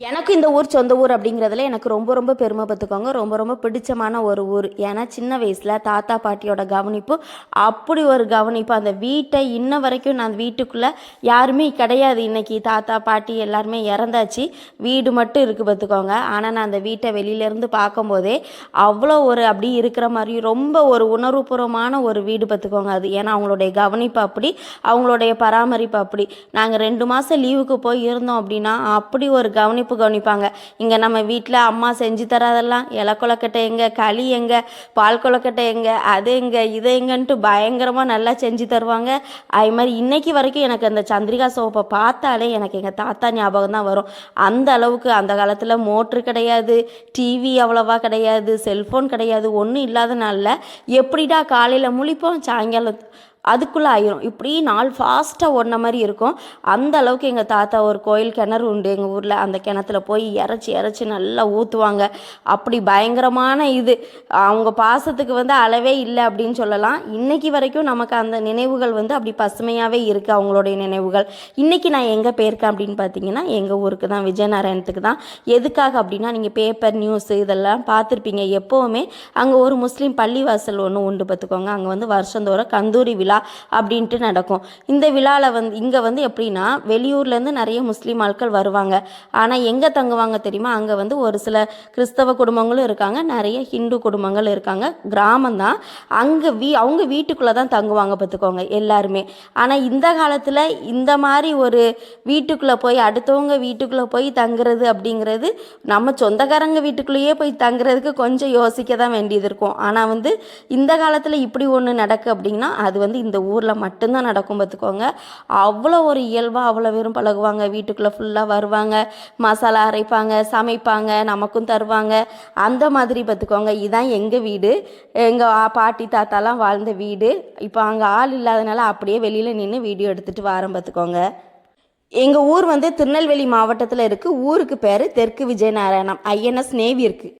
எனக்கு இந்த ஊர் சொந்த ஊர் அப்படிங்கிறதுல எனக்கு ரொம்ப ரொம்ப பெருமை பார்த்துக்கோங்க. ரொம்ப ரொம்ப பிடிச்சமான ஒரு ஊர். ஏன்னா சின்ன வயசில் தாத்தா பாட்டியோட கவனிப்பு அப்படி ஒரு கவனிப்பு. அந்த வீட்டை இன்ன வரைக்கும் நான் வீட்டுக்குள்ளே யாருமே கிடையாது. இன்றைக்கி தாத்தா பாட்டி எல்லாருமே இறந்தாச்சு. வீடு மட்டும் இருக்குது பார்த்துக்கோங்க. ஆனால் நான் அந்த வீட்டை வெளியிலேருந்து பார்க்கும்போதே அவ்வளோ ஒரு அப்படி இருக்கிற மாதிரி ரொம்ப ஒரு உணர்வுபூர்வமான ஒரு வீடு பார்த்துக்கோங்க அது. ஏன்னா அவங்களுடைய கவனிப்பு அப்படி, அவங்களுடைய பராமரிப்பு அப்படி. நாங்கள் 2 மாதம் லீவுக்கு போய் இருந்தோம் அப்படின்னா அப்படி ஒரு கவனிப்பாங்க. இங்கே நம்ம வீட்டில் அம்மா செஞ்சு தராதெல்லாம் இலை கொலக்கட்டை எங்கே, களி எங்கே, பால் கொலக்கட்டை எங்கே, அது எங்கே, இது எங்கன்ட்டு பயங்கரமாக நல்லா செஞ்சு தருவாங்க. அது மாதிரி இன்னைக்கு வரைக்கும் எனக்கு அந்த சந்திரிகா சோப்பை பார்த்தாலே எனக்கு எங்கள் தாத்தா ஞாபகம் தான் வரும். அந்த அளவுக்கு அந்த காலத்தில் மோட்ரு கிடையாது, டிவி அவ்வளோவா கிடையாது, செல்ஃபோன் கிடையாது, ஒன்றும் இல்லாத நாளில் எப்படிடா காலையில் முழிப்போம் சாயங்காலம் அதுக்குள்ளே ஆயிரும். இப்படி நாள் ஃபாஸ்ட்டாக ஓடின மாதிரி இருக்கும். அந்த அளவுக்கு எங்கள் தாத்தா ஒரு கோயில் கிணறு உண்டு எங்கள் ஊரில். அந்த கிணத்துல போய் இறச்சி நல்லா ஊற்றுவாங்க. அப்படி பயங்கரமான இது. அவங்க பாசத்துக்கு அளவே இல்லை அப்படின்னு சொல்லலாம். இன்றைக்கி வரைக்கும் நமக்கு அந்த நினைவுகள் அப்படி பசுமையாகவே இருக்குது அவங்களுடைய நினைவுகள். இன்றைக்கி நான் எங்கே போயிருக்கேன் அப்படின்னு பார்த்தீங்கன்னா எங்கள் ஊருக்கு தான், விஜயநாராயணத்துக்கு தான். எதுக்காக அப்படின்னா நீங்கள் பேப்பர் நியூஸு இதெல்லாம் பார்த்துருப்பீங்க. எப்போவுமே அங்கே ஒரு முஸ்லீம் பள்ளிவாசல் ஒன்று உண்டு பார்த்துக்கோங்க. அங்கே வருஷந்தோறும் கந்தூரி விழா அப்படின்ட்டு நடக்கும். இந்த விழாவில் இங்கே எப்படின்னா வெளியூர்லேருந்து நிறைய முஸ்லீம் ஆட்கள் வருவாங்க. ஆனால் எங்கே தங்குவாங்க தெரியுமா? அங்கே ஒரு சில கிறிஸ்தவ குடும்பங்களும் இருக்காங்க, நிறைய ஹிந்து குடும்பங்கள் இருக்காங்க. கிராமம்தான். அங்கே அவங்க வீட்டுக்குள்ளே தான் தங்குவாங்க பார்த்துக்கோங்க எல்லாருமே. ஆனால் இந்த காலத்தில் இந்த மாதிரி ஒரு வீட்டுக்குள்ளே போய் அடுத்தவங்க வீட்டுக்குள்ளே போய் தங்குறது அப்படிங்கிறது நம்ம சொந்தக்காரங்க வீட்டுக்குள்ளேயே போய் தங்குறதுக்கு கொஞ்சம் யோசிக்க தான் வேண்டியது இருக்கும். ஆனால் இந்த காலத்தில் இப்படி ஒன்று நடக்கு அப்படின்னா அது இந்த ஊரில் மட்டும்தான் நடக்கும் பார்த்துக்கோங்க. அவ்வளோ ஒரு இயல்பாக அவ்வளோ வெறும் பழகுவாங்க. வீட்டுக்குள்ளே ஃபுல்லாக வருவாங்க, மசாலா அரைப்பாங்க, சமைப்பாங்க, நமக்கும் தருவாங்க. அந்த மாதிரி பார்த்துக்கோங்க. இதுதான் எங்கள் வீடு. எங்கள் பாட்டி தாத்தாலாம் வாழ்ந்த வீடு. இப்போ அங்கே ஆள் இல்லாதனால அப்படியே வெளியில் நின்று வீடியோ எடுத்துகிட்டு வாரம் பார்த்துக்கோங்க. எங்கள் ஊர் திருநெல்வேலி மாவட்டத்தில் இருக்குது. ஊருக்கு பேர் தெற்கு விஜயநாராயணம். ஐஎன்எஸ் நேவி இருக்குது.